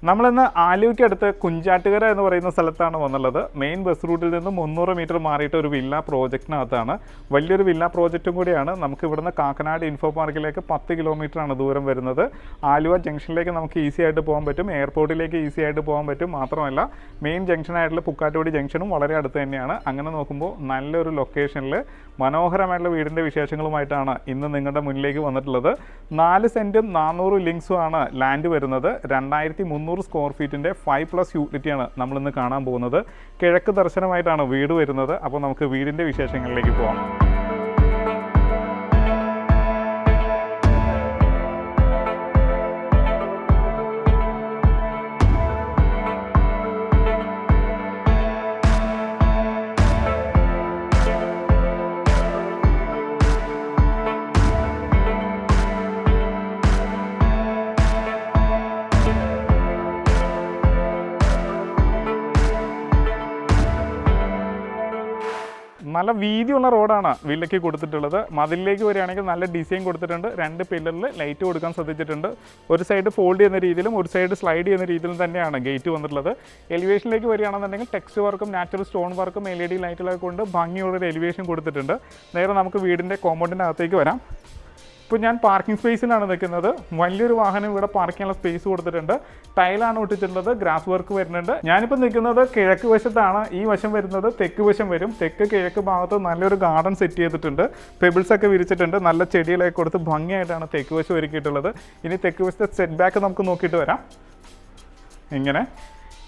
നമ്മളിന്ന് ആലുവയ്ക്ക് അടുത്ത് കുഞ്ചാട്ടുകര എന്ന് പറയുന്ന സ്ഥലത്താണ് വന്നുള്ളത്. മെയിൻ ബസ് റൂട്ടിൽ നിന്ന് 300 മീറ്റർ മാറിയിട്ട് ഒരു വില്ല പ്രോജക്റ്റിനകത്താണ്. വലിയൊരു വില്ല പ്രോജക്റ്റും കൂടിയാണ്. നമുക്ക് ഇവിടുന്ന് കാക്കനാട് ഇൻഫോ പാർക്കിലേക്ക് 10 കിലോമീറ്ററാണ് ദൂരം വരുന്നത്. ആലുവ ജംഗ്ഷനിലേക്ക് നമുക്ക് ഈസി ആയിട്ട് പോകാൻ പറ്റും, എയർപോർട്ടിലേക്ക് ഈസി ആയിട്ട് പോകാൻ പറ്റും. മാത്രമല്ല മെയിൻ ജംഗ്ഷനായിട്ടുള്ള പുക്കാട്ടുപടി ജംഗ്ഷനും വളരെ അടുത്ത് തന്നെയാണ്. അങ്ങനെ നോക്കുമ്പോൾ നല്ലൊരു ലൊക്കേഷനിൽ മനോഹരമായിട്ടുള്ള വീടിൻ്റെ വിശേഷങ്ങളുമായിട്ടാണ് ഇന്ന് നിങ്ങളുടെ മുന്നിലേക്ക് വന്നിട്ടുള്ളത്. 4 സെൻറ്റും 400 ലിങ്ക്സുമാണ് ലാൻഡ് വരുന്നത്. 2300 സ്ക്വയർ ഫീറ്റിൻ്റെ 5+ യൂട്ടിലിറ്റിയാണ് നമ്മളിന്ന് കാണാൻ പോകുന്നത്. കിഴക്ക് ദർശനമായിട്ടാണ് വീട് വരുന്നത്. അപ്പോൾ നമുക്ക് വീടിൻ്റെ വിശേഷങ്ങളിലേക്ക് പോകാം. നല്ല വീതിയുള്ള റോഡാണ് വില്ലയ്ക്ക് കൊടുത്തിട്ടുള്ളത്. മതിലിലേക്ക് വരികയാണെങ്കിൽ നല്ല ഡിസൈൻ കൊടുത്തിട്ടുണ്ട്. 2 പില്ലറിൽ ലൈറ്റ് കൊടുക്കാൻ ശ്രദ്ധിച്ചിട്ടുണ്ട്. ഒരു സൈഡ് ഫോൾഡ് ചെയ്യുന്ന രീതിയിലും ഒരു സൈഡ് സ്ലൈഡ് ചെയ്യുന്ന രീതിയിലും തന്നെയാണ് ഗേറ്റ് വന്നിട്ടുള്ളത്. എലിവേഷനിലേക്ക് വരികയാണെന്നുണ്ടെങ്കിൽ ടെക്സ്റ്റ് വർക്കും നാച്ചുറൽ സ്റ്റോൺ വർക്കും LED ലൈറ്റുകളൊക്കെ കൊണ്ട് ഭംഗിയുള്ളൊരു എലിവേഷൻ കൊടുത്തിട്ടുണ്ട്. നേരെ നമുക്ക് വീടിൻ്റെ കോമ്പൗണ്ടിൻ്റെ അകത്തേക്ക് വരാം. ഇപ്പോൾ ഞാൻ പാർക്കിംഗ് സ്പേസിലാണ് നിൽക്കുന്നത്. വലിയൊരു വാഹനം ഇവിടെ പാർക്ക് ചെയ്യാനുള്ള സ്പേസ് കൊടുത്തിട്ടുണ്ട്. ടൈലാണ് ഒട്ടിച്ചിട്ടുള്ളത്, ഗ്രാസ് വർക്ക് വരുന്നുണ്ട്. ഞാനിപ്പോൾ നിൽക്കുന്നത് കിഴക്ക് വശത്താണ്. ഈ വശം വരുന്നത് തെക്ക് വശം വരും. തെക്ക് കിഴക്ക് ഭാഗത്ത് നല്ലൊരു ഗാർഡൻ സെറ്റ് ചെയ്തിട്ടുണ്ട്. പെബിൾസ് ഒക്കെ വിരിച്ചിട്ടുണ്ട്. നല്ല ചെടികളൊക്കെ കൊടുത്ത് ഭംഗിയായിട്ടാണ് തെക്ക് വശം ഒരുക്കിയിട്ടുള്ളത്. ഇനി തെക്ക് വശത്തെ സെറ്റ് ബാക്ക് നമുക്ക് നോക്കിയിട്ട് വരാം. ഇങ്ങനെ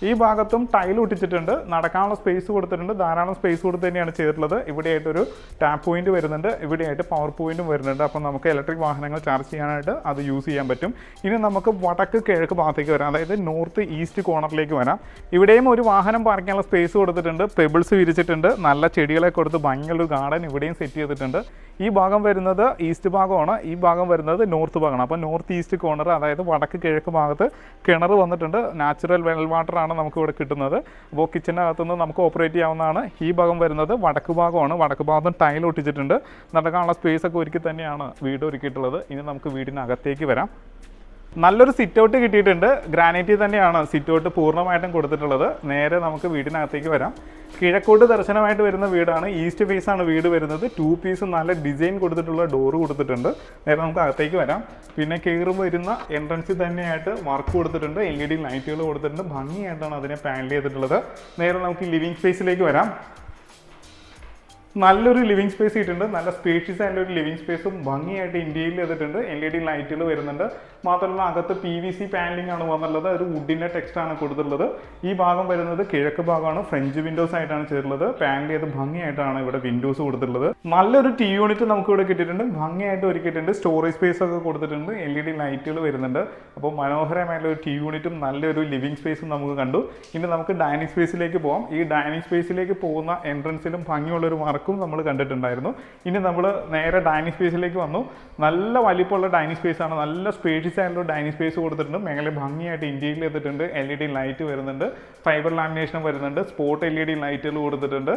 ഈ ഭാഗത്തും ടൈൽ ഒട്ടിച്ചിട്ടുണ്ട്. നടക്കാനുള്ള സ്പേസ് കൊടുത്തിട്ടുണ്ട്. ധാരാളം സ്പേസ് കൊടുത്ത് തന്നെയാണ് ചെയ്തിട്ടുള്ളത്. ഇവിടെയായിട്ടൊരു ടാപ്പ് പോയിന്റ് വരുന്നുണ്ട്. ഇവിടെയായിട്ട് പവർ പോയിന്റും വരുന്നുണ്ട്. അപ്പോൾ നമുക്ക് ഇലക്ട്രിക് വാഹനങ്ങൾ ചാർജ് ചെയ്യാനായിട്ട് അത് യൂസ് ചെയ്യാൻ പറ്റും. ഇനി നമുക്ക് വടക്ക് കിഴക്ക് ഭാഗത്തേക്ക് വരാം, അതായത് നോർത്ത് ഈസ്റ്റ് കോർണറിലേക്ക് വരാം. ഇവിടെയും ഒരു വാഹനം പാർക്ക് ചെയ്യാനുള്ള സ്പേസ് കൊടുത്തിട്ടുണ്ട്. പെബിൾസ് വിരിച്ചിട്ടുണ്ട്. നല്ല ചെടികളെ കൊടുത്ത് ഭംഗിയുള്ളൊരു ഗാർഡൻ ഇവിടെയും സെറ്റ് ചെയ്തിട്ടുണ്ട്. ഈ ഭാഗം വരുന്നത് ഈസ്റ്റ് ഭാഗമാണ്, ഈ ഭാഗം വരുന്നത് നോർത്ത് ഭാഗമാണ്. അപ്പോൾ നോർത്ത് ഈസ്റ്റ് കോർണർ, അതായത് വടക്ക് കിഴക്ക് ഭാഗത്ത് കിണർ വന്നിട്ടുണ്ട്. നാച്ചുറൽ വെൽ വാട്ടറാണ് നമുക്ക് ഇവിടെ കിട്ടുന്നത്. അപ്പോൾ കിച്ചനകത്തുനിന്ന് നമുക്ക് ഓപ്പറേറ്റ് ചെയ്യാവുന്നതാണ്. ഈ ഭാഗം വരുന്നത് വടക്ക് ഭാഗമാണ്. വടക്ക് ഭാഗത്തും ടൈൽ ഒട്ടിച്ചിട്ടുണ്ട്. നടക്കാനുള്ള സ്പേസ് ഒക്കെ ഒരുക്കി തന്നെയാണ് വീട് ഒരുക്കിയിട്ടുള്ളത്. ഇനി നമുക്ക് വീടിനകത്തേക്ക് വരാം. നല്ലൊരു സിറ്റ് ഔട്ട് കിട്ടിയിട്ടുണ്ട്. ഗ്രാനൈറ്റിൽ തന്നെയാണ് സിറ്റ് ഔട്ട് പൂർണ്ണമായിട്ടും കൊടുത്തിട്ടുള്ളത്. നേരെ നമുക്ക് വീടിനകത്തേക്ക് വരാം. കിഴക്കോട്ട് ദർശനമായിട്ട് വരുന്ന വീടാണ്. ഈസ്റ്റ് ഫേസ് ആണ് വീട് വരുന്നത്. 2 പീസ് നല്ല ഡിസൈൻ കൊടുത്തിട്ടുള്ള ഡോറ് കൊടുത്തിട്ടുണ്ട്. നേരെ നമുക്ക് അകത്തേക്ക് വരാം. പിന്നെ കയറുമ്പോൾ വരുന്ന എൻട്രൻസിൽ തന്നെയായിട്ട് വർക്ക് കൊടുത്തിട്ടുണ്ട്. LED ലൈറ്റുകൾ കൊടുത്തിട്ടുണ്ട്. ഭംഗിയായിട്ടാണ് അതിനെ പാനൽ ചെയ്തിട്ടുള്ളത്. നേരെ നമുക്ക് ലിവിങ് സ്പേസിലേക്ക് വരാം. നല്ലൊരു ലിവിങ് സ്പേസ് ഇട്ടിട്ടുണ്ട്. നല്ല സ്പേഷ്യസ് ആയിട്ടുള്ള ഒരു ലിവിങ് സ്പേസും ഭംഗിയായിട്ട് ഇന്ത്യയിൽ ചെയ്തിട്ടുണ്ട്. LED ലൈറ്റുകൾ വരുന്നുണ്ട്. മാത്രമല്ല അകത്ത് PVC പാനലിംഗ് ആണ് വന്നുള്ളത്. ഒരു വുഡിൻ്റെ ടെക്സ്റ്റാണ് കൊടുത്തിട്ടുള്ളത്. ഈ ഭാഗം വരുന്നത് കിഴക്ക് ഭാഗമാണ്. ഫ്രഞ്ച് വിൻഡോസ് ആയിട്ടാണ് ചെയ്തിട്ടുള്ളത്. പാനൽ ചെയ്ത് ഭംഗിയായിട്ടാണ് ഇവിടെ വിൻഡോസ് കൊടുത്തിട്ടുള്ളത്. നല്ലൊരു TV യൂണിറ്റ് നമുക്ക് ഇവിടെ കിട്ടിയിട്ടുണ്ട്. ഭംഗിയായിട്ട് ഒരുക്കിയിട്ടുണ്ട്. സ്റ്റോറേജ് സ്പേസ് ഒക്കെ കൊടുത്തിട്ടുണ്ട്. LED ലൈറ്റുകൾ വരുന്നുണ്ട്. അപ്പോൾ മനോഹരമായിട്ടുള്ള ഒരു TV യൂണിറ്റും നല്ലൊരു ലിവിങ് സ്പേസും നമുക്ക് കണ്ടു. ഇനി നമുക്ക് ഡൈനിങ് സ്പേസിലേക്ക് പോകാം. ഈ ഡൈനിങ് സ്പേസിലേക്ക് പോകുന്ന എൻട്രൻസിലും ഭംഗിയുള്ളൊരു നമ്മൾ കണ്ടിട്ടുണ്ടായിരുന്നു. ഇനി നമ്മൾ നേരെ ഡൈനിങ് സ്പേസിലേക്ക് വന്നു. നല്ല വലിപ്പമുള്ള ഡൈനിങ് സ്പേസ് ആണ്. നല്ല സ്പേഷ്യസ് ആയിട്ടുള്ള ഡൈനിങ് സ്പേസ് കൊടുത്തിട്ടുണ്ട്. മേഖല ഭംഗിയായിട്ട് ഇന്ത്യയിൽ ചെയ്തിട്ടുണ്ട്. LED ലൈറ്റ് വരുന്നുണ്ട്. ഫൈബർ ലാമിനേഷൻ വരുന്നുണ്ട്. സ്പോട്ട് LED ലൈറ്റുകൾ കൊടുത്തിട്ടുണ്ട്.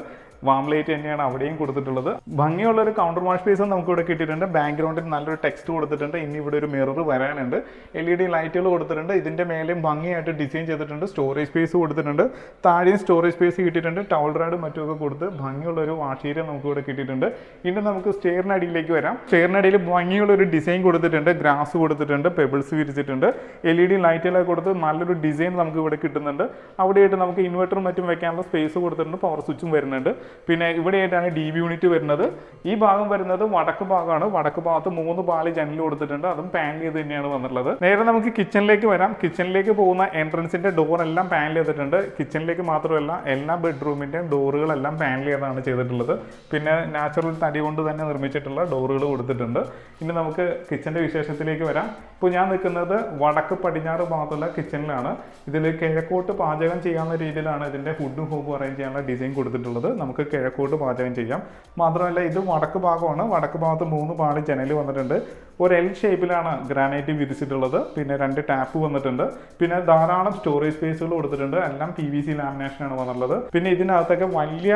വാം ലൈറ്റ് തന്നെയാണ് അവിടെയും കൊടുത്തിട്ടുള്ളത്. ഭംഗിയുള്ളൊരു കൗണ്ടർ വാഷ് സ്പേസും നമുക്ക് ഇവിടെ കിട്ടിയിട്ടുണ്ട്. ബാക്ക്ഗ്രൗണ്ടിൽ നല്ലൊരു ടെക്സ്റ്റ് കൊടുത്തിട്ടുണ്ട്. ഇനി ഇവിടെ ഒരു മിറർ വരാനുണ്ട്. LED ലൈറ്റുകൾ കൊടുത്തിട്ടുണ്ട്. ഇതിൻ്റെ മേലെയും ഭംഗിയായിട്ട് ഡിസൈൻ ചെയ്തിട്ടുണ്ട്. സ്റ്റോറേജ് സ്പേസ് കൊടുത്തിട്ടുണ്ട്. താഴെയും സ്റ്റോറേജ് സ്പേസ് കിട്ടിയിട്ടുണ്ട്. ടവൽ റാഡും മറ്റുമൊക്കെ കൊടുത്ത് ഭംഗിയുള്ളൊരു വാഷ് ഏരിയ നമുക്ക് ഇവിടെ കിട്ടിയിട്ടുണ്ട്. ഇനി നമുക്ക് സ്റ്റെയറിനടിയിലേക്ക് വരാം. സ്റ്റെയറിനടിയിൽ ഭംഗിയുള്ളൊരു ഡിസൈൻ കൊടുത്തിട്ടുണ്ട്. ഗ്രാസ് കൊടുത്തിട്ടുണ്ട്. പെബിൾസ് വിരിച്ചിട്ടുണ്ട്. LED ലൈറ്റുകളൊക്കെ കൊടുത്ത് നല്ലൊരു ഡിസൈൻ നമുക്ക് ഇവിടെ കിട്ടുന്നുണ്ട്. അവിടെയായിട്ട് നമുക്ക് ഇൻവെർട്ടറും മറ്റും വെക്കാനുള്ള സ്പേസ് കൊടുത്തിട്ടുണ്ട്. പവർ സ്വിച്ചും വരുന്നുണ്ട്. പിന്നെ ഇവിടെയായിട്ടാണ് DV യൂണിറ്റ് വരുന്നത്. ഈ ഭാഗം വരുന്നത് വടക്ക് ഭാഗമാണ്. വടക്ക് ഭാഗത്ത് 3 പാളി ജനൽ കൊടുത്തിട്ടുണ്ട്. അതും പാനൽ ചെയ്ത് തന്നെയാണ് വന്നിട്ടുള്ളത്. നേരെ നമുക്ക് കിച്ചണിലേക്ക് വരാം. കിച്ചണിലേക്ക് പോകുന്ന എൻട്രൻസിന്റെ ഡോർ എല്ലാം പാനൽ ചെയ്തിട്ടുണ്ട്. കിച്ചണിലേക്ക് മാത്രമല്ല എല്ലാ ബെഡ്റൂമിന്റെയും ഡോറുകളെല്ലാം പാനൽ ചെയ്താണ് ചെയ്തിട്ടുള്ളത്. പിന്നെ നാച്ചുറൽ തടി കൊണ്ട് തന്നെ നിർമ്മിച്ചിട്ടുള്ള ഡോറുകൾ കൊടുത്തിട്ടുണ്ട്. ഇനി നമുക്ക് കിച്ചന്റെ വിശേഷത്തിലേക്ക് വരാം. ഇപ്പോൾ ഞാൻ നിൽക്കുന്നത് വടക്ക് പടിഞ്ഞാറ് ഭാഗത്തുള്ള കിച്ചണിലാണ്. ഇതിൽ കിഴക്കോട്ട് പാചകം ചെയ്യാവുന്ന രീതിയിലാണ് ഇതിന്റെ ഫുഡും ഹോബും അറേഞ്ച് ചെയ്യാനുള്ള ഡിസൈൻ കൊടുത്തിട്ടുള്ളത്. നമുക്ക് കിഴക്കോട്ട് പാചകം ചെയ്യാം. മാത്രമല്ല ഇത് വടക്ക് ഭാഗമാണ്. വടക്ക് ഭാഗത്ത് 3 പാളി ജനൽ വന്നിട്ടുണ്ട്. ഒരു എൽ ഷേപ്പിലാണ് ഗ്രാനൈറ്റ് വിരിച്ചിട്ടുള്ളത്. പിന്നെ 2 ടാപ്പ് വന്നിട്ടുണ്ട്. പിന്നെ ധാരാളം സ്റ്റോറേജ് സ്പേസുകൾ കൊടുത്തിട്ടുണ്ട്. എല്ലാം PVC ലാമിനേഷനാണ് വന്നുള്ളത്. പിന്നെ ഇതിനകത്തൊക്കെ വലിയ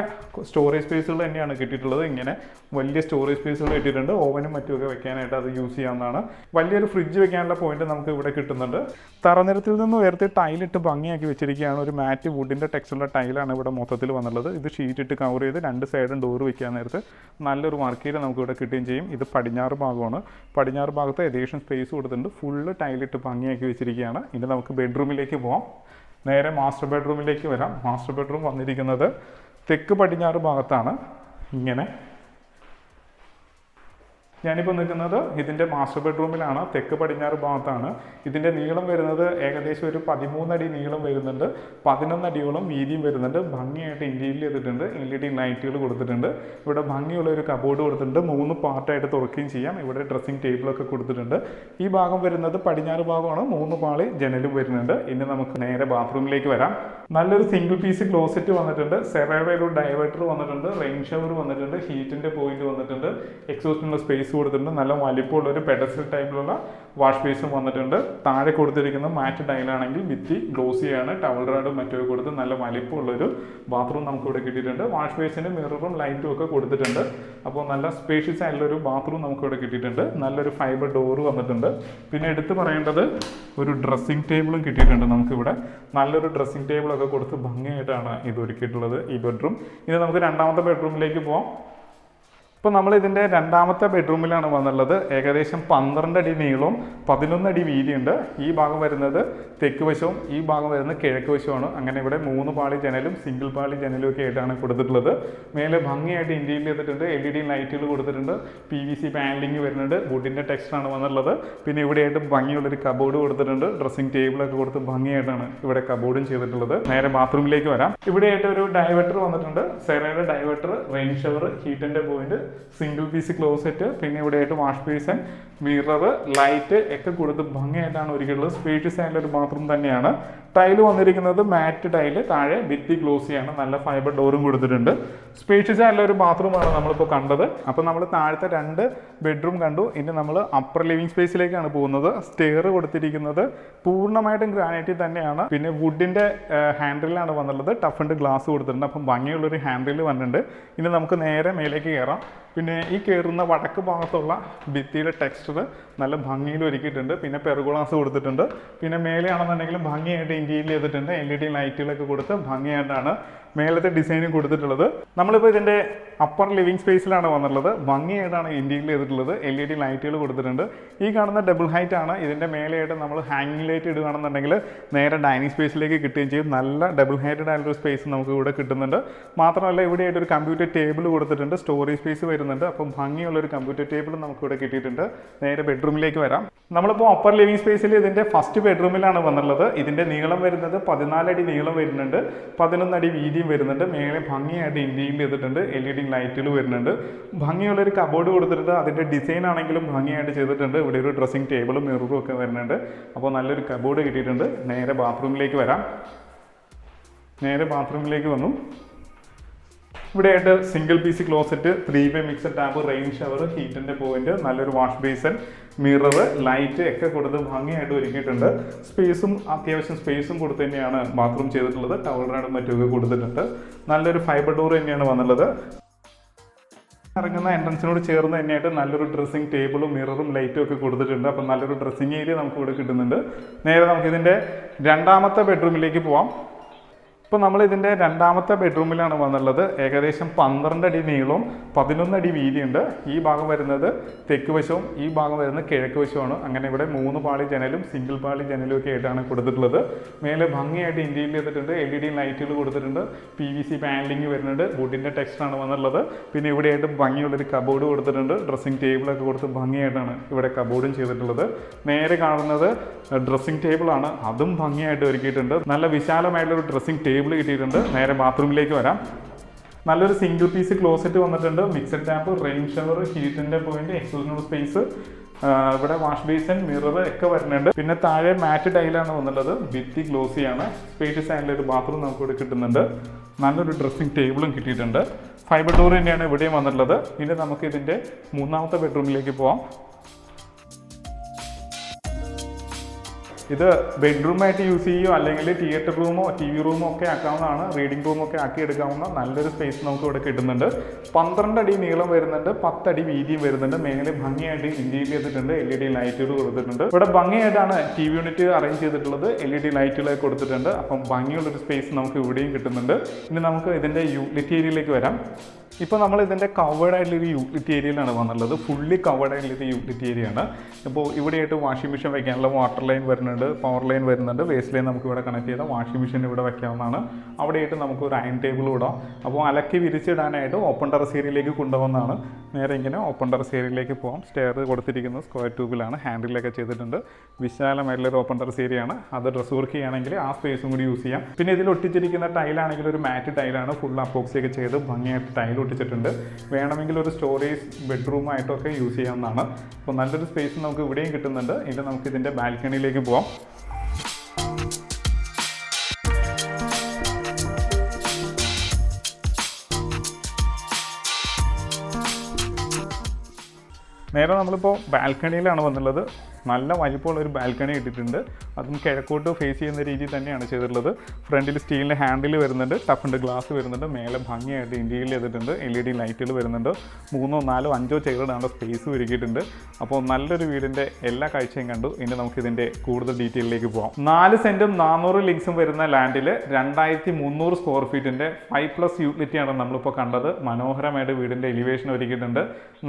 സ്റ്റോറേജ് സ്പേസുകൾ തന്നെയാണ് കിട്ടിയിട്ടുള്ളത്. ഇങ്ങനെ വലിയ സ്റ്റോറേജ് സ്പേസുകൾ കിട്ടിയിട്ടുണ്ട്. ഓവനും മറ്റുമൊക്കെ വെക്കാനായിട്ട് അത് യൂസ് ചെയ്യാവുന്നതാണ്. വലിയൊരു ഫ്രിഡ്ജ് വെക്കാനുള്ള പോയിന്റ് നമുക്ക് ഇവിടെ കിട്ടുന്നുണ്ട്. തറനിരത്തിൽ നിന്ന് ഉയർത്തി ടൈലിട്ട് ഭംഗിയാക്കി വെച്ചിരിക്കുകയാണ്. ഒരു മാറ്റ് വുഡിൻ്റെ ടെക്സ്ചറുള്ള ടൈലാണ് ഇവിടെ മൊത്തത്തിൽ വന്നുള്ളത്. ഇത് ഷീറ്റ് ഇട്ട് കവർ ചെയ്ത് 2 സൈഡും ഡോർ വെക്കാൻ നേരത്ത് നല്ലൊരു വർക്ക് ഏരിയ നമുക്ക് ഇവിടെ കിട്ടുകയും ചെയ്യും. ഇത് പടിഞ്ഞാറ് ഭാഗമാണ്. പടിഞ്ഞാറ് ഭാഗത്ത് ഏകദേശം സ്പേസ് കൊടുത്തിട്ടുണ്ട്. ഫുള്ള് ടൈലിട്ട് ഭംഗിയാക്കി വെച്ചിരിക്കുകയാണ്. ഇനി നമുക്ക് ബെഡ്റൂമിലേക്ക് പോകാം. നേരെ മാസ്റ്റർ ബെഡ്റൂമിലേക്ക് വരാം. മാസ്റ്റർ ബെഡ്റൂം വന്നിരിക്കുന്നത് തെക്ക് പടിഞ്ഞാറ് ഭാഗത്താണ്. ഇങ്ങനെ ഞാനിപ്പോൾ നിൽക്കുന്നത് ഇതിൻ്റെ മാസ്റ്റർ ബെഡ്റൂമിലാണ്. തെക്ക് പടിഞ്ഞാറ് ഭാഗത്താണ്. ഇതിൻ്റെ നീളം വരുന്നത് ഏകദേശം ഒരു 13 അടി നീളം വരുന്നുണ്ട്. 11 അടിയോളം വീതിയും വരുന്നുണ്ട്. ഭംഗിയായിട്ട് ഇൻറ്റീരിയർ ചെയ്തിട്ടുണ്ട്. LED ലൈറ്റുകൾ കൊടുത്തിട്ടുണ്ട്. ഇവിടെ ഭംഗിയുള്ള ഒരു കബോർഡ് കൊടുത്തിട്ടുണ്ട്. 3 പാർട്ടായിട്ട് തുറക്കുകയും ചെയ്യാം. ഇവിടെ ഡ്രസ്സിംഗ് ടേബിളൊക്കെ കൊടുത്തിട്ടുണ്ട്. ഈ ഭാഗം വരുന്നത് പടിഞ്ഞാറ് ഭാഗമാണ്. 3 പാളി ജനലും വരുന്നുണ്ട്. ഇനി നമുക്ക് നേരെ ബാത്റൂമിലേക്ക് വരാം. നല്ലൊരു സിംഗിൾ പീസ് ക്ലോസറ്റ് വന്നിട്ടുണ്ട്. സെറയുടെ ഒരു ഡൈവേർട്ടർ വന്നിട്ടുണ്ട്. റെയിൻ ഷവർ വന്നിട്ടുണ്ട്. ഹീറ്റിൻ്റെ പോയിന്റ് വന്നിട്ടുണ്ട്. എക്സോസ്റ്റിനുള്ള സ്പേസ് കൊടുത്തിട്ടുണ്ട്. നല്ല വലിപ്പമുള്ള ഒരു പെഡസ്റ്റൽ ടൈപ്പിലുള്ള വാഷ് ബേസും വന്നിട്ടുണ്ട്. താഴെ കൊടുത്തിരിക്കുന്ന മാറ്റ് ടൈലാണെങ്കിൽ ഭിത്തി ഗ്ലോസിയാണ്. ടവൽ റാഡും മറ്റൊക്കെ കൊടുത്ത് നല്ല വലിപ്പമുള്ളൊരു ബാത്റൂം നമുക്ക് ഇവിടെ കിട്ടിയിട്ടുണ്ട്. വാഷ് ബേസിന് മിററും ലൈറ്റും ഒക്കെ കൊടുത്തിട്ടുണ്ട്. അപ്പോൾ നല്ല സ്പേഷ്യസ് ആയിട്ടുള്ളൊരു ബാത്റൂം നമുക്ക് ഇവിടെ കിട്ടിയിട്ടുണ്ട്. നല്ലൊരു ഫൈബർ ഡോറ് വന്നിട്ടുണ്ട്. പിന്നെ എടുത്തു പറയേണ്ടത് ഒരു ഡ്രസ്സിംഗ് ടേബിളും കിട്ടിയിട്ടുണ്ട് നമുക്കിവിടെ. നല്ലൊരു ഡ്രസ്സിംഗ് ടേബിളൊക്കെ കൊടുത്ത് ഭംഗിയായിട്ടാണ് ഇത് ഒരുക്കിയിട്ടുള്ളത് ഈ ബെഡ്റൂം. ഇനി നമുക്ക് രണ്ടാമത്തെ ബെഡ്റൂമിലേക്ക് പോകാം. ഇപ്പോൾ നമ്മൾ ഇതിൻ്റെ രണ്ടാമത്തെ ബെഡ്റൂമിലാണ് വന്നുള്ളത്. ഏകദേശം 12 അടി നീളവും 11 അടി വീതിയുണ്ട്. ഈ ഭാഗം വരുന്നത് തെക്ക് വശവും ഈ ഭാഗം വരുന്നത് കിഴക്ക് വശവുമാണ്. അങ്ങനെ ഇവിടെ 3 പാളി ജനലും സിംഗിൾ പാളി ജനലും ഒക്കെ ആയിട്ടാണ് കൊടുത്തിട്ടുള്ളത്. മേലെ ഭംഗിയായിട്ട് ഇൻറ്റീരിയർ ചെയ്തിട്ടുണ്ട്. LED ലൈറ്റുകൾ കൊടുത്തിട്ടുണ്ട്. PVC പാനലിംഗ് വരുന്നുണ്ട്. വുഡിൻ്റെ ടെക്സ്ചറാണ് വന്നുള്ളത്. പിന്നെ ഇവിടെയായിട്ട് ഭംഗിയുള്ളൊരു കബോർഡ് കൊടുത്തിട്ടുണ്ട്. ഡ്രസ്സിംഗ് ടേബിളൊക്കെ കൊടുത്ത് ഭംഗിയായിട്ടാണ് ഇവിടെ കബോർഡും ചെയ്തിട്ടുള്ളത്. നേരെ ബാത്റൂമിലേക്ക് വരാം. ഇവിടെയായിട്ട് ഒരു ഡൈവേർട്ടർ വന്നിട്ടുണ്ട്. സെറയുടെ ഡൈവേർട്ടർ, റെയിൻ ഷവർ, ഹീറ്റിൻ്റെ പോയിന്റ്, സിംഗിൾ പീസ് ക്ലോസറ്റ്, പിന്നെ ഇവിടെയായിട്ട് വാഷ് ബേസിൻ, മിറർ, ലൈറ്റ് ഒക്കെ കൊടുത്ത് ഭംഗിയായിട്ടാണ് ഒരുക്കിയിട്ടുള്ളത്. സ്പേഷ്യസ് ആയിട്ടുള്ള ഒരു ബാത്റൂം തന്നെയാണ്. ടൈല് വന്നിരിക്കുന്നത് മാറ്റ് ടൈല്. താഴെ ഭിത്തി ഗ്ലോസിയാണ്. നല്ല ഫൈബർ ഡോറും കൊടുത്തിട്ടുണ്ട്. സ്പേഷ്യസ് ആയിട്ടുള്ള ഒരു ബാത്റൂമാണ് നമ്മളിപ്പോൾ കണ്ടത്. അപ്പോൾ നമ്മൾ താഴത്തെ 2 ബെഡ്റൂം കണ്ടു. ഇനി നമ്മൾ അപ്പർ ലിവിങ് സ്പേസിലേക്കാണ് പോകുന്നത്. സ്റ്റെയർ കൊടുത്തിരിക്കുന്നത് പൂർണ്ണമായിട്ടും ഗ്രാനൈറ്റിൽ തന്നെയാണ്. പിന്നെ വുഡിൻ്റെ ഹാൻഡിലാണ് വന്നുള്ളത്. ടഫ് ആൻഡ് ഗ്ലാസ് കൊടുത്തിട്ടുണ്ട്. അപ്പം ഭംഗിയുള്ളൊരു ഹാൻഡിൽ വന്നിട്ടുണ്ട്. ഇനി നമുക്ക് നേരെ മേലേക്ക് കയറാം. പിന്നെ ഈ കയറുന്ന വടക്ക് ഭാഗത്തുള്ള ഭിത്തിയുടെ ടെക്സ്ചർ നല്ല ഭംഗിയിൽ ഒരുക്കിയിട്ടുണ്ട്. പിന്നെ പെർഗോളാസ് കൊടുത്തിട്ടുണ്ട്. പിന്നെ മേലെയാണെന്നുണ്ടെങ്കിലും ഭംഗിയായിട്ട് ഇൻറ്റീരിയർ ചെയ്തിട്ടുണ്ട്. LED ലൈറ്റുകളൊക്കെ കൊടുത്ത് ഭംഗിയായിട്ടാണ് മേലത്തെ ഡിസൈനും കൊടുത്തിട്ടുള്ളത്. നമ്മളിപ്പോൾ ഇതിൻ്റെ അപ്പർ ലിവിങ് സ്പേസിലാണ് വന്നിട്ടുള്ളത്. ഭംഗിയായിട്ടാണ് ഇൻറ്റീരിയർ ചെയ്തിട്ടുള്ളത്. LED ലൈറ്റുകൾ കൊടുത്തിട്ടുണ്ട്. ഈ കാണുന്ന ഡബിൾ ഹൈറ്റ് ആണ്. ഇതിൻ്റെ മേലെയായിട്ട് നമ്മൾ ഹാങ്ങിങ് ലൈറ്റ് ഇടുകയാണെന്നുണ്ടെങ്കിൽ നേരെ ഡൈനിങ് സ്പേസിലേക്ക് കിട്ടുകയും ചെയ്യും. നല്ല ഡബിൾ ഹൈറ്റഡ് ആയിട്ടൊരു സ്പേസ് നമുക്ക് ഇവിടെ കിട്ടുന്നുണ്ട്. മാത്രമല്ല ഇവിടെയായിട്ട് ഒരു കമ്പ്യൂട്ടർ ടേബിൾ കൊടുത്തിട്ടുണ്ട്. സ്റ്റോറേജ് സ്പേസ് വരുന്നുണ്ട്. അപ്പം ഭംഗിയുള്ളൊരു കമ്പ്യൂട്ടർ ടേബിൾ നമുക്ക് ഇവിടെ കിട്ടിയിട്ടുണ്ട്. നേരെ ബെഡ്റൂമിലേക്ക് വരാം. നമ്മളിപ്പോൾ അപ്പർ ലിവിങ് സ്പേസിൽ ഇതിൻ്റെ ഫസ്റ്റ് ബെഡ്റൂമിലാണ് വന്നുള്ളത്. ഇതിൻ്റെ നീളം വരുന്നത് 14 അടി നീളം വരുന്നുണ്ട്. 11 അടി വീതിയും വരുന്നുണ്ട്. മേലെ ഭംഗിയായിട്ട് ഇൻറ്റീരിയർ ചെയ്തിട്ടുണ്ട്. LED ലൈറ്റുകൾ വരുന്നുണ്ട്. ഭംഗിയുള്ളൊരു കബോർഡ് കൊടുത്തിട്ടുണ്ട്. അതിൻ്റെ ഡിസൈൻ ആണെങ്കിലും ഭംഗിയായിട്ട് ചെയ്തിട്ടുണ്ട്. ഇവിടെ ഒരു ഡ്രസ്സിംഗ് ടേബിളും മിററും ഒക്കെ വരുന്നുണ്ട്. അപ്പോൾ നല്ലൊരു കബോർഡ് കിട്ടിയിട്ടുണ്ട്. നേരെ ബാത്റൂമിലേക്ക് വരാം. നേരെ ബാത്റൂമിലേക്ക് വന്നു. ഇവിടെയായിട്ട് single piece closet, 3-way mixed tap, rain shower, ഹീറ്റിൻ്റെ പോയിന്റ്, നല്ലൊരു വാഷ് ബേസൻ, മിറർ, ലൈറ്റ് ഒക്കെ കൊടുത്ത് ഭംഗിയായിട്ട് ഒരുക്കിയിട്ടുണ്ട്. സ്പേസും അത്യാവശ്യം സ്പേസും കൊടുത്ത് തന്നെയാണ് ബാത്റൂം ചെയ്തിട്ടുള്ളത്. ടവൽ റാഡും മറ്റുമൊക്കെ കൊടുത്തിട്ടുണ്ട്. നല്ലൊരു ഫൈബർ ഡോർ തന്നെയാണ് വന്നുള്ളത്. ഇറങ്ങുന്ന എൻട്രൻസിനോട് ചേർന്ന് തന്നെയായിട്ട് നല്ലൊരു ഡ്രസ്സിംഗ് ടേബിളും മിററും ലൈറ്റും ഒക്കെ കൊടുത്തിട്ടുണ്ട്. അപ്പം നല്ലൊരു ഡ്രസ്സിംഗ് ഏരിയ നമുക്ക് ഇവിടെ കിട്ടുന്നുണ്ട്. നേരെ നമുക്കിതിൻ്റെ രണ്ടാമത്തെ ബെഡ്റൂമിലേക്ക് പോവാം. ഇപ്പോൾ നമ്മൾ ഇതിൻ്റെ രണ്ടാമത്തെ ബെഡ്റൂമിലാണ് വന്നുള്ളത്. ഏകദേശം 12 അടി നീളവും 11 അടി വീതിയുണ്ട്. ഈ ഭാഗം വരുന്നത് തെക്ക് വശവും ഈ ഭാഗം വരുന്നത് കിഴക്ക് വശവുമാണ്. അങ്ങനെ ഇവിടെ 3 പാളി ജനലും സിംഗിൾ പാളി ജനലും ഒക്കെ ആയിട്ടാണ് കൊടുത്തിട്ടുള്ളത്. മേലെ ഭംഗിയായിട്ട് ഇൻറ്റീരിയർ ചെയ്തിട്ടുണ്ട്. LED ലൈറ്റുകൾ കൊടുത്തിട്ടുണ്ട്. PVC പാനലിംഗ് വരുന്നുണ്ട്. വുഡിൻ്റെ ടെക്സ്ചറാണ് വന്നുള്ളത്. പിന്നെ ഇവിടെയായിട്ട് ഭംഗിയുള്ളൊരു കബോർഡ് കൊടുത്തിട്ടുണ്ട്. ഡ്രസ്സിംഗ് ടേബിളൊക്കെ കൊടുത്ത് ഭംഗിയായിട്ടാണ് ഇവിടെ കബോർഡും ചെയ്തിട്ടുള്ളത്. നേരെ കാണുന്നത് ഡ്രസ്സിംഗ് ടേബിളാണ്. അതും ഭംഗിയായിട്ട് ഒരുക്കിയിട്ടുണ്ട്. നല്ല വിശാലമായിട്ടുള്ളൊരു ഡ്രസ്സിംഗ് ടേബിൾ കിട്ടിയിട്ടുണ്ട്. നേരെ ബാത്റൂമിലേക്ക് വരാം. നല്ലൊരു സിംഗിൾ പീസ് ക്ലോസറ്റ് വന്നിട്ടുണ്ട്. മിക്സഡ് ടാപ്പ്, റെയിൻ ഷവർ, ഹീറ്റിൻ്റെ പോയിന്റ്, എക്സോസ്റ്റ് സ്പേസ്, ഇവിടെ വാഷ് ബേസിൻ, മിറർ ഒക്കെ വരുന്നുണ്ട്. പിന്നെ താഴെ മാറ്റ് ടൈലാണ് വന്നുള്ളത്. ഭിത്തി ഗ്ലോസിയാണ്. സ്പേഷ്യസ് ആയിട്ടുള്ള ഒരു ബാത്റൂം നമുക്ക് ഇവിടെ കിട്ടുന്നുണ്ട്. നല്ലൊരു ഡ്രസ്സിംഗ് ടേബിളും കിട്ടിയിട്ടുണ്ട്. ഫൈബർ ഡോർ തന്നെയാണ് ഇവിടെയും വന്നിട്ടുള്ളത്. ഇനി നമുക്ക് ഇതിൻ്റെ മൂന്നാമത്തെ ബെഡ്റൂമിലേക്ക് പോവാം. ഇത് ബെഡ്റൂമായിട്ട് യൂസ് ചെയ്യുമോ അല്ലെങ്കിൽ തിയേറ്റർ റൂമോ TV റൂമോ ഒക്കെ ആക്കാവുന്നതാണ്. റീഡിംഗ് റൂമൊക്കെ ആക്കി എടുക്കാവുന്ന നല്ലൊരു സ്പേസ് നമുക്ക് ഇവിടെ കിട്ടുന്നുണ്ട്. 12 അടി നീളം വരുന്നുണ്ട്, 10 അടി വീതിയും വരുന്നുണ്ട്. മേലെ ഭംഗിയായിട്ട് ഇന്റീരിയർ ചെയ്തിട്ടുണ്ട്, LED ലൈറ്റുകൾ കൊടുത്തിട്ടുണ്ട്. ഇവിടെ ഭംഗിയായിട്ടാണ് TV യൂണിറ്റ് അറേഞ്ച് ചെയ്തിട്ടുള്ളത്, LED ലൈറ്റുകളൊക്കെ കൊടുത്തിട്ടുണ്ട്. അപ്പം ഭംഗിയുള്ളൊരു സ്പേസ് നമുക്ക് ഇവിടെയും കിട്ടുന്നുണ്ട്. ഇനി നമുക്ക് ഇതിൻ്റെ യൂട്ടിലിറ്റി ഏരിയയിലേക്ക് വരാം. ഇപ്പോൾ നമ്മൾ ഇതിൻ്റെ കവേർഡ് ആയിട്ടുള്ളൊരു യൂട്ടിലിറ്റി ഏരിയയിലാണ് വന്നുള്ളത്. ഫുള്ളി കവേർഡ് ആയിട്ടുള്ളൊരു യൂട്ടിലിറ്റി ഏരിയ ആണ്. ഇപ്പോൾ ഇവിടെയായിട്ട് വാഷിംഗ് മെഷീൻ വയ്ക്കാനുള്ള വാട്ടർ ലൈൻ വരുന്നുണ്ട്, പവർ ലൈൻ വരുന്നുണ്ട്, വേസ്റ്റ് ലൈൻ നമുക്ക് ഇവിടെ കണക്ട് ചെയ്താൽ വാഷിംഗ് മെഷീൻ ഇവിടെ വയ്ക്കാവുന്നതാണ്. അവിടെയായിട്ട് നമുക്ക് ഒരു അയൺ ടേബിൾ ഇടാം. അപ്പോൾ അലക്കി വിരിച്ചിടാനായിട്ട് ഓപ്പൺ ടെറസ് ഏരിയയിലേക്ക് കൊണ്ടുപോകുന്നതാണ്. നേരെ ഇങ്ങനെ ഓപ്പൺ ടെറസ് ഏരിയയിലേക്ക് പോകാം. സ്റ്റെയർ കൊടുത്തിരിക്കുന്നത് സ്ക്വയർ ട്യൂബിലാണ്, ഹാൻഡിലൊക്കെ ചെയ്തിട്ടുണ്ട്. വിശാലമായിട്ടുള്ളൊരു ഓപ്പൺ ടെറസ് ഏരിയ ആണ്. അത് ഡ്രസ് വർക്ക് ചെയ്യുകയാണെങ്കിൽ ആ സ്പേസും കൂടി യൂസ് ചെയ്യാം. പിന്നെ ഇതിൽ ഒട്ടിച്ചിരിക്കുന്ന ടൈലാണെങ്കിൽ ഒരു മാറ്റ് ടൈലാണ്, ഫുൾ അപ്പോക്സി ഒക്കെ ചെയ്ത് ഭംഗിയായിട്ട് ടൈൽ ഒട്ടിച്ചിട്ടുണ്ട്. വേണമെങ്കിൽ ഒരു സ്റ്റോറേജ് ബെഡ്റൂമായിട്ടൊക്കെ യൂസ് ചെയ്യാവുന്നതാണ്. അപ്പോൾ നല്ലൊരു സ്പേസ് നമുക്ക് ഇവിടെയും കിട്ടുന്നുണ്ട്. ഇനി നമുക്ക് ഇതിൻ്റെ ബാൽക്കണിയിലേക്ക് പോകാം. നേരെ നമ്മളിപ്പോൾ ബാൽക്കണിയിലാണ് വന്നുള്ളത്. നല്ല വലിപ്പമുള്ള ഒരു ബാൽക്കണി ഇട്ടിട്ടുണ്ട്. അതും കിഴക്കോട്ട് ഫേസ് ചെയ്യുന്ന രീതിയിൽ തന്നെയാണ് ചെയ്തിട്ടുള്ളത്. ഫ്രണ്ടിൽ സ്റ്റീലിൻ്റെ ഹാൻഡിൽ വരുന്നുണ്ട്, ടഫിൻ്റെ ഗ്ലാസ് വരുന്നുണ്ട്, മേലെ ഭംഗിയായിട്ട് ഇന്റീരിയർ ചെയ്തിട്ടുണ്ട്, LED ലൈറ്റുകൾ വരുന്നുണ്ട്. 3, 4, 5 ചെയറുകളുടെ സ്പേസ് ഒരുക്കിയിട്ടുണ്ട്. അപ്പോൾ നല്ലൊരു വീടിൻ്റെ എല്ലാ കാഴ്ചയും കണ്ടു. ഇനി നമുക്ക് ഇതിൻ്റെ കൂടുതൽ ഡീറ്റെയിലേക്ക് പോകാം. 4 സെൻറ്റും 400 ലിങ്സും വരുന്ന ലാൻഡിൽ 2300 സ്ക്വയർ ഫീറ്റിൻ്റെ 5+ യൂട്ടിലിറ്റിയാണ് നമ്മളിപ്പോൾ കണ്ടത്. മനോഹരമായിട്ട് വീടിൻ്റെ എലിവേഷൻ ഒരുക്കിയിട്ടുണ്ട്.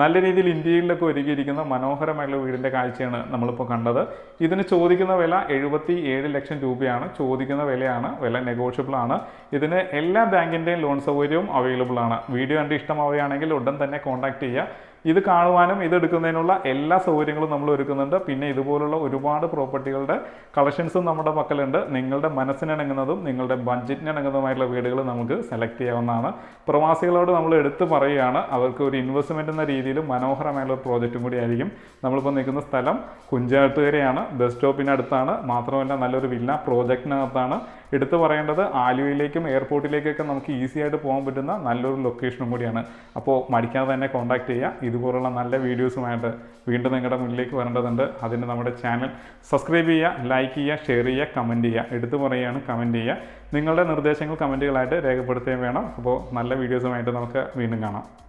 നല്ല രീതിയിൽ ഇന്റീരിയറിലൊക്കെ ഒരുക്കിയിരിക്കുന്ന മനോഹരമായിട്ടുള്ള വീടിൻ്റെ കാഴ്ചയാണ് നമ്മളിപ്പോൾ കണ്ടത്. ഇതിന് ചോദിക്കുന്ന വില 77 ലക്ഷം രൂപയാണ്. ചോദിക്കുന്ന വിലയാണ്, വില നെഗോഷ്യബിൾ ആണ്. ഇതിന് എല്ലാ ബാങ്കിൻ്റെയും ലോൺ സൗകര്യവും അവൈലബിൾ ആണ്. വീഡിയോ കണ്ട് ഇഷ്ടമാവുകയാണെങ്കിൽ ഉടൻ തന്നെ കോൺടാക്ട് ചെയ്യുക. ഇത് കാണുവാനും ഇതെടുക്കുന്നതിനുള്ള എല്ലാ സൗകര്യങ്ങളും നമ്മൾ ഒരുക്കുന്നുണ്ട്. പിന്നെ ഇതുപോലുള്ള ഒരുപാട് പ്രോപ്പർട്ടികളുടെ കളക്ഷൻസും നമ്മുടെ പക്കലുണ്ട്. നിങ്ങളുടെ മനസ്സിനിണങ്ങുന്നതും നിങ്ങളുടെ ബഡ്ജറ്റിനിണങ്ങുന്നതുമായിട്ടുള്ള വീടുകൾ നമുക്ക് സെലക്ട് ചെയ്യാവുന്നതാണ്. പ്രവാസികളോട് നമ്മൾ എടുത്തു പറയുകയാണ്, അവർക്ക് ഒരു ഇൻവെസ്റ്റ്മെൻറ്റ് എന്ന രീതിയിൽ മനോഹരമായുള്ള പ്രോജക്റ്റും കൂടി ആയിരിക്കും. നമ്മളിപ്പോൾ നിൽക്കുന്ന സ്ഥലം കുഞ്ചാട്ടുകരയാണ്, ബസ് സ്റ്റോപ്പിനടുത്താണ്. മാത്രമല്ല നല്ലൊരു വില്ല പ്രോജക്റ്റിനകത്താണ്. എടുത്തു പറയേണ്ടത് ആലുവയിലേക്കും എയർപോർട്ടിലേക്കൊക്കെ നമുക്ക് ഈസി ആയിട്ട് പോകാൻ പറ്റുന്ന നല്ലൊരു ലൊക്കേഷനും കൂടിയാണ്. അപ്പോൾ മടിക്കാതെ തന്നെ കോൺടാക്ട് ചെയ്യുക. ഇതുപോലുള്ള നല്ല വീഡിയോസുമായിട്ട് വീണ്ടും നിങ്ങളുടെ മുന്നിലേക്ക് വരേണ്ടതുണ്ട്. അതിന് നമ്മുടെ ചാനൽ സബ്സ്ക്രൈബ് ചെയ്യുക, ലൈക്ക് ചെയ്യുക, ഷെയർ ചെയ്യുക, കമൻറ്റ് ചെയ്യുക. എടുത്തു പറയുകയാണ്, കമൻറ്റ് ചെയ്യുക. നിങ്ങളുടെ നിർദ്ദേശങ്ങൾ കമൻറ്റുകളായിട്ട് രേഖപ്പെടുത്തുകയും വേണം. അപ്പോൾ നല്ല വീഡിയോസുമായിട്ട് നമുക്ക് വീണ്ടും കാണാം.